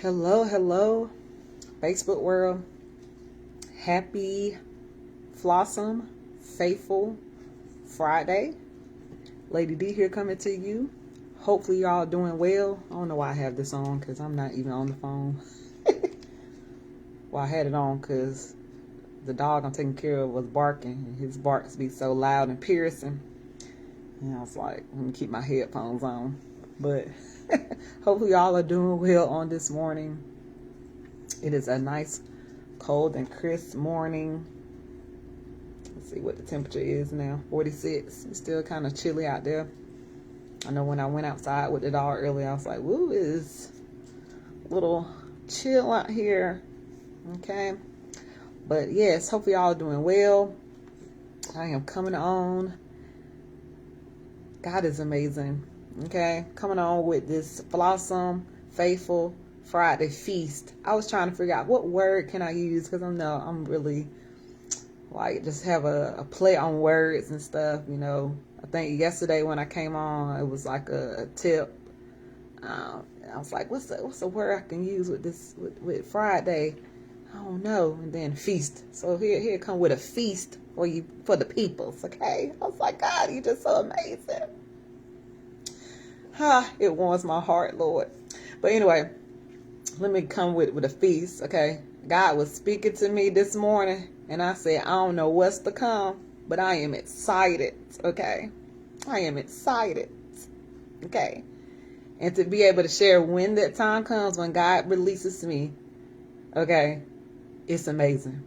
Hello, Facebook world. Happy Flossom Faithful Friday. Lady D here coming to you. Hopefully y'all doing well. I don't know why I have this on because I'm not even on the phone. Well, I had it on because the dog I'm taking care of was barking. And his barks be so loud and piercing. And I was like, let me keep my headphones on. But hopefully y'all are doing well on this morning. It is a nice cold and crisp morning. Let's see what the temperature is now. 46. It's still kind of chilly out there. I know when I went outside with the dog earlier, I was like, woo, it is a little chill out here. Okay. But yes, hopefully y'all are doing well. I am coming on. God is amazing. Okay. Coming on with this Flossom Faithful Friday feast. I was trying to figure out what word can I use because I'm really like just have a play on words and stuff. You know, I think yesterday when I came on, it was like a tip. I was like, what's a word I can use with this with Friday? I don't know. And then feast. So here come with a feast for you, for the peoples. Okay. I was like, God, you just so amazing. It warms my heart, Lord. But anyway, let me come with a feast. Okay. God was speaking to me this morning and I said, I don't know what's to come, but I am excited. Okay. I am excited. Okay. And to be able to share when that time comes, when God releases me. Okay. It's amazing.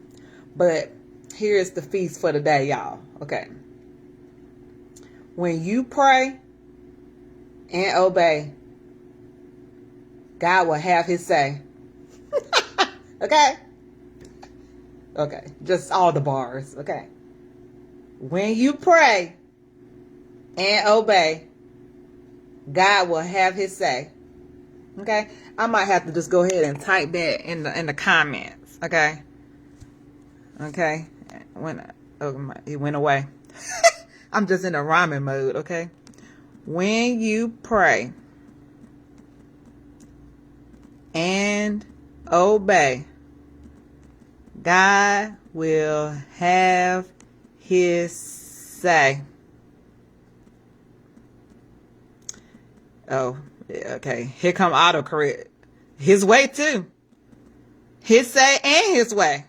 But here's the feast for the day, y'all. Okay. When you pray and obey, God will have his say. Okay? Okay. Just all the bars. Okay. When you pray and obey, God will have his say. Okay? I might have to just go ahead and type that in the comments. Okay? Okay? It went away. I'm just in a rhyming mode. Okay? When you pray and obey, God will have his say. Oh, okay. Here come autocorrect. His way too. His say and his way.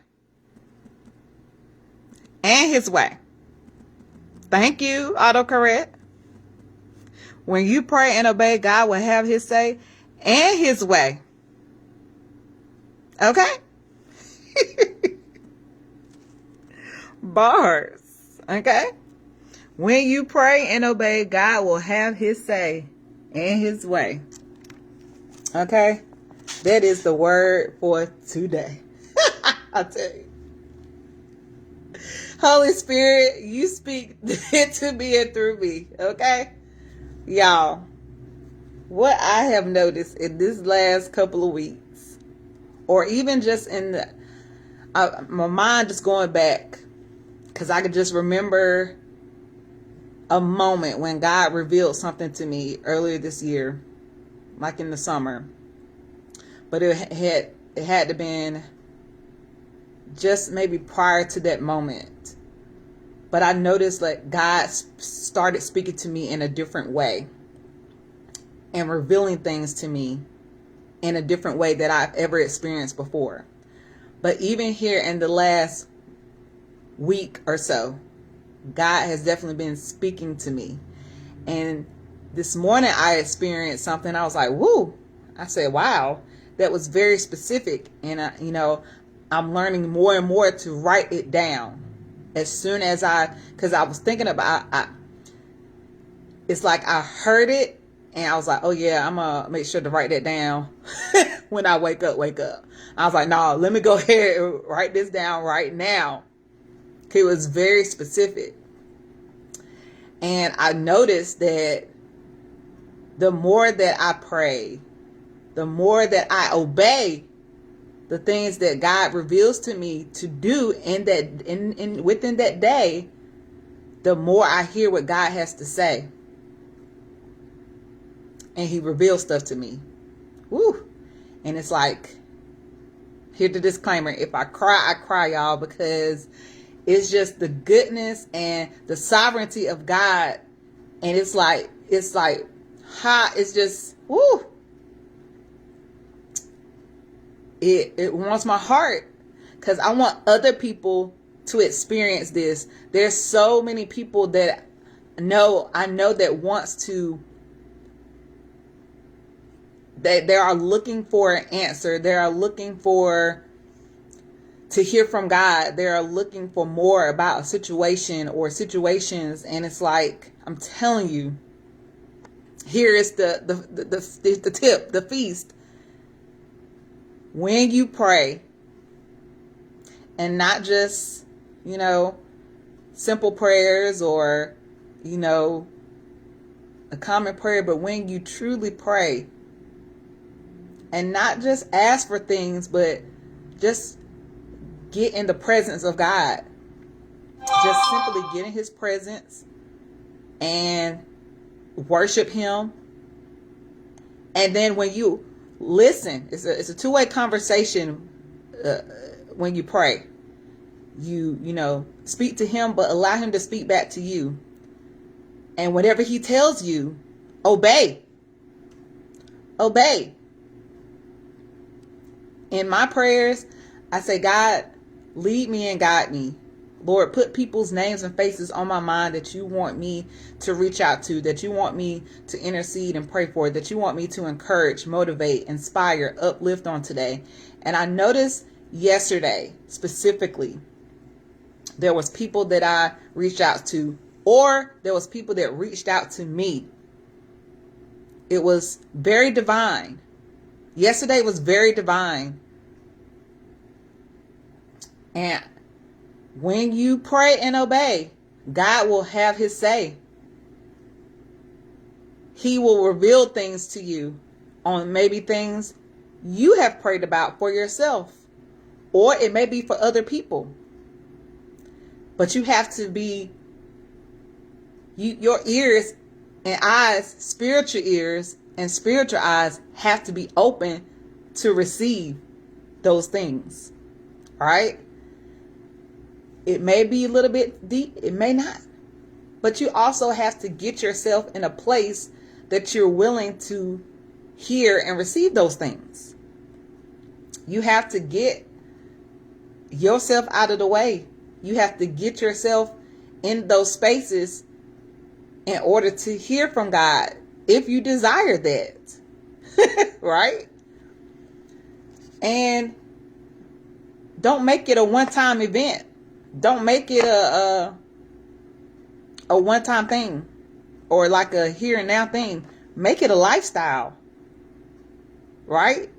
And his way. Thank you, autocorrect. When you pray and obey, God will have his say and his way. Okay? Bars. Okay? When you pray and obey, God will have his say and his way. Okay? That is the word for today. I tell you. Holy Spirit, you speak to me and through me. Okay? Y'all, what I have noticed in this last couple of weeks, or even just in my mind just going back, because I could just remember a moment when God revealed something to me earlier this year, like in the summer. But it had to been just maybe prior to that moment. But I noticed like God started speaking to me in a different way and revealing things to me in a different way that I've ever experienced before. But even here in the last week or so, God has definitely been speaking to me. And this morning I experienced something. I was like, woo. I said, wow, that was very specific. And, I'm learning more and more to write it down. As soon as because I was thinking about, it's like I heard it and I was like, oh yeah, I'm going to make sure to write that down when I wake up. I was like, no, let me go ahead and write this down right now. It was very specific. And I noticed that the more that I pray, the more that I obey the things that God reveals to me to do within that day, the more I hear what God has to say. And he reveals stuff to me. Woo. And it's like, here's the disclaimer. If I cry, I cry, y'all, because it's just the goodness and the sovereignty of God. And it's like hot. It's just, woo. It warms my heart because I want other people to experience this. There's so many people that I know that wants to, they are looking for an answer. They are looking to hear from God. They are looking for more about a situation or situations. And it's like, I'm telling you, here is the tip, the feast. When you pray, and not just, simple prayers or, a common prayer, but when you truly pray and not just ask for things, but just get in the presence of God, just simply get in his presence and worship him. And then when you listen, it's a two-way conversation. When you pray, you speak to him, but allow him to speak back to you. And whatever he tells you, obey. In my prayers, I say, God, lead me and guide me. Lord, put people's names and faces on my mind that you want me to reach out to, that you want me to intercede and pray for, that you want me to encourage, motivate, inspire, uplift on today. And I noticed yesterday specifically, there was people that I reached out to, or there was people that reached out to me. It was very divine. Yesterday was very divine. And when you pray and obey, God will have his say. He will reveal things to you on maybe things you have prayed about for yourself, or it may be for other people. But you have to be, your ears and eyes, spiritual ears and spiritual eyes have to be open to receive those things. All right? It may be a little bit deep. It may not. But you also have to get yourself in a place that you're willing to hear and receive those things. You have to get yourself out of the way. You have to get yourself in those spaces in order to hear from God, if you desire that. Right? And don't make it a one-time event. Don't make it a one-time thing or like a here and now thing. Make it a lifestyle. Right?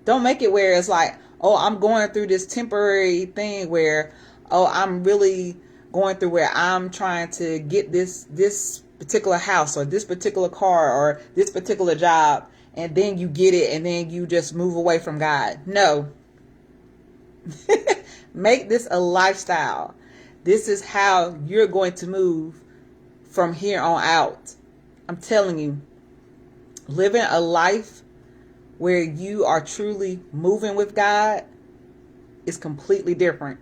Don't make it where it's like, oh, I'm going through this temporary thing where, oh, I'm really going through where I'm trying to get this particular house or this particular car or this particular job, and then you get it and then you just move away from God. No. Make this a lifestyle. This is how you're going to move from here on out. I'm telling you, living a life where you are truly moving with God is completely different.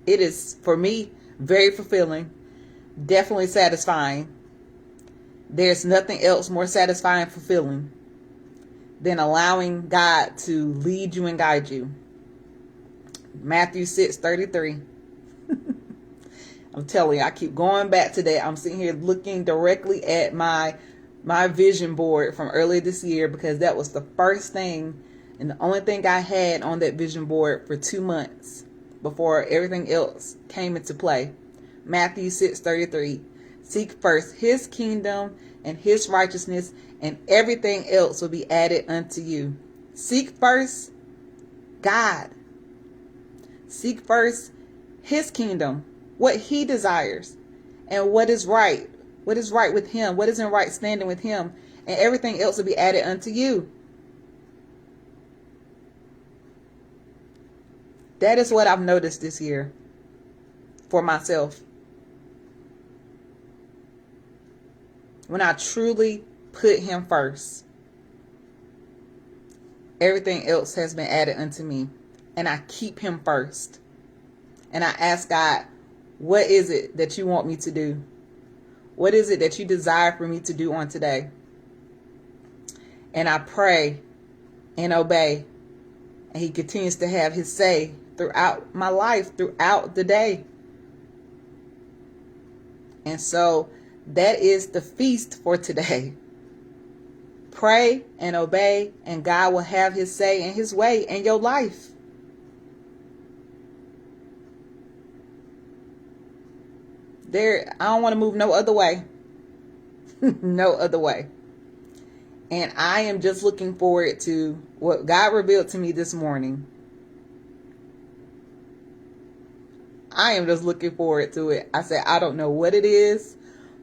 It is, for me, very fulfilling, definitely satisfying. There's nothing else more satisfying and fulfilling than allowing God to lead you and guide you. Matthew 6:33. I'm telling you, I keep going back to that. I'm sitting here looking directly at my vision board from earlier this year, because that was the first thing and the only thing I had on that vision board for 2 months before everything else came into play. Matthew 6:33. Seek first his kingdom and his righteousness, and everything else will be added unto you. Seek first God. Seek first his kingdom, what he desires, and what is right with him, what is in right standing with him, and everything else will be added unto you. That is what I've noticed this year for myself. When I truly put him first. everything else has been added unto me. And I keep him first. And I ask God, what is it that you want me to do? What is it that you desire for me to do on today? And I pray and obey. And he continues to have his say throughout my life, throughout the day. And so that is the feast for today. Pray and obey, and God will have his say and his way in your life. I don't want to move no other way. No other way. And I am just looking forward to what God revealed to me this morning. I am just looking forward to it. I said, I don't know what it is,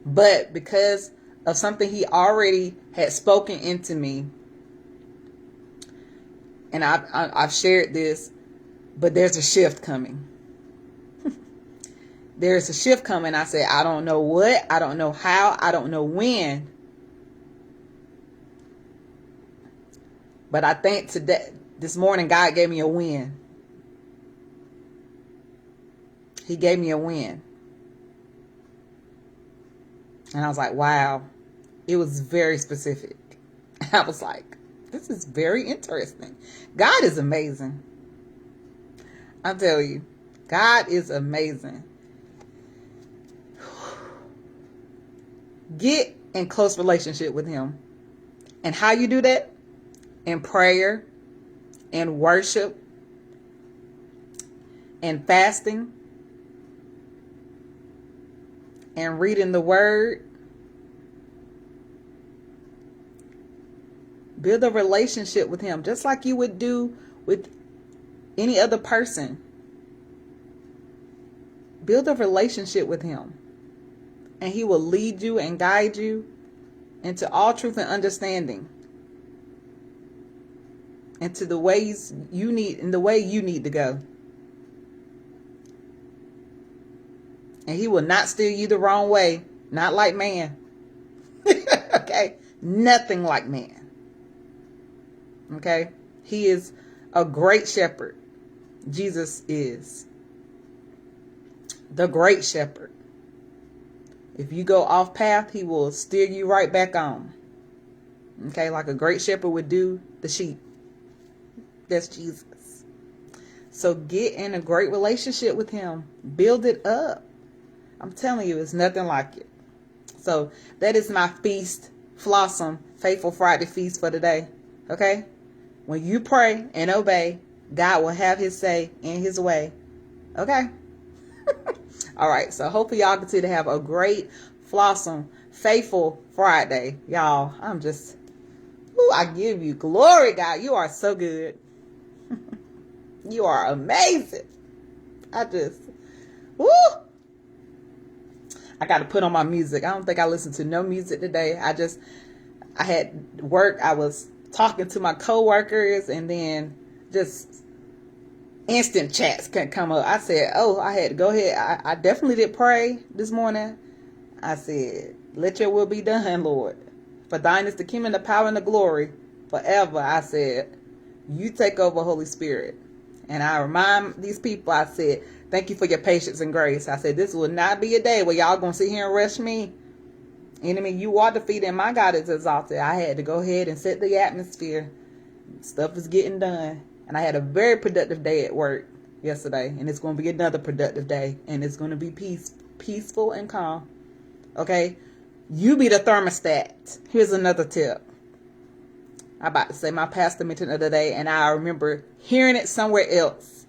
but because of something he already had spoken into me, and I've shared this, but there's a shift coming. There's a shift coming. I said, I don't know what, I don't know how, I don't know when. But I think this morning, God gave me a win. He gave me a win. And I was like, wow. It was very specific. I was like, this is very interesting. God is amazing. I tell you, God is amazing. Get in close relationship with him. And how you do that? In prayer, in worship, in fasting, and reading the word. Build a relationship with him just like you would do with any other person. Build a relationship with him, and he will lead you and guide you into all truth and understanding, into the ways you need, in the way you need to go. And he will not steer you the wrong way, not like man. Okay, nothing like man. Okay, he is a great shepherd. Jesus is the great shepherd. If you go off path, he will steer you right back on. Okay, like a great shepherd would do the sheep. That's Jesus. So get in a great relationship with him. Build it up. I'm telling you, it's nothing like it. So that is my feast, Flossom, Faithful Friday feast for today. Okay? When you pray and obey, God will have his say in his way. Okay? All right. So hopefully y'all continue to have a great, Flossom, Faithful Friday. Y'all, I'm just, I give you glory, God. You are so good. You are amazing. I got to put on my music. I don't think I listened to no music today. I had work. I was talking to my coworkers, and then just instant chats can come up. I said, I had to go ahead. I definitely did pray this morning. I said, let your will be done, Lord. For thine is the kingdom, the power, and the glory forever. I said, you take over, Holy Spirit. And I remind these people, I said, thank you for your patience and grace. I said, this will not be a day where y'all going to sit here and rush me. Enemy, you are defeated and my God is exalted. I had to go ahead and set the atmosphere. Stuff is getting done. And I had a very productive day at work yesterday. And it's going to be another productive day. And it's going to be peaceful and calm. Okay? You be the thermostat. Here's another tip. I'm about to say my pastor mentioned the other day, and I remember hearing it somewhere else.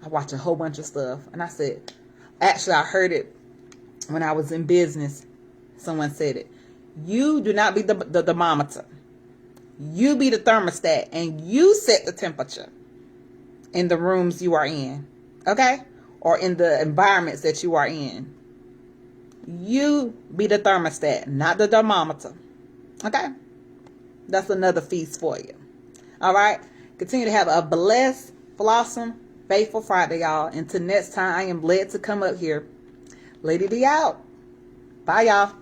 I watch a whole bunch of stuff. And I said, actually, I heard it when I was in business. Someone said it. You do not be the thermometer. You be the thermostat, and you set the temperature in the rooms you are in. Okay? Or in the environments that you are in. You be the thermostat, not the thermometer. Okay? That's another feast for you. All right? Continue to have a blessed, Flossom, Faithful Friday, y'all. Until next time, I am led to come up here. Lady D out. Bye, y'all.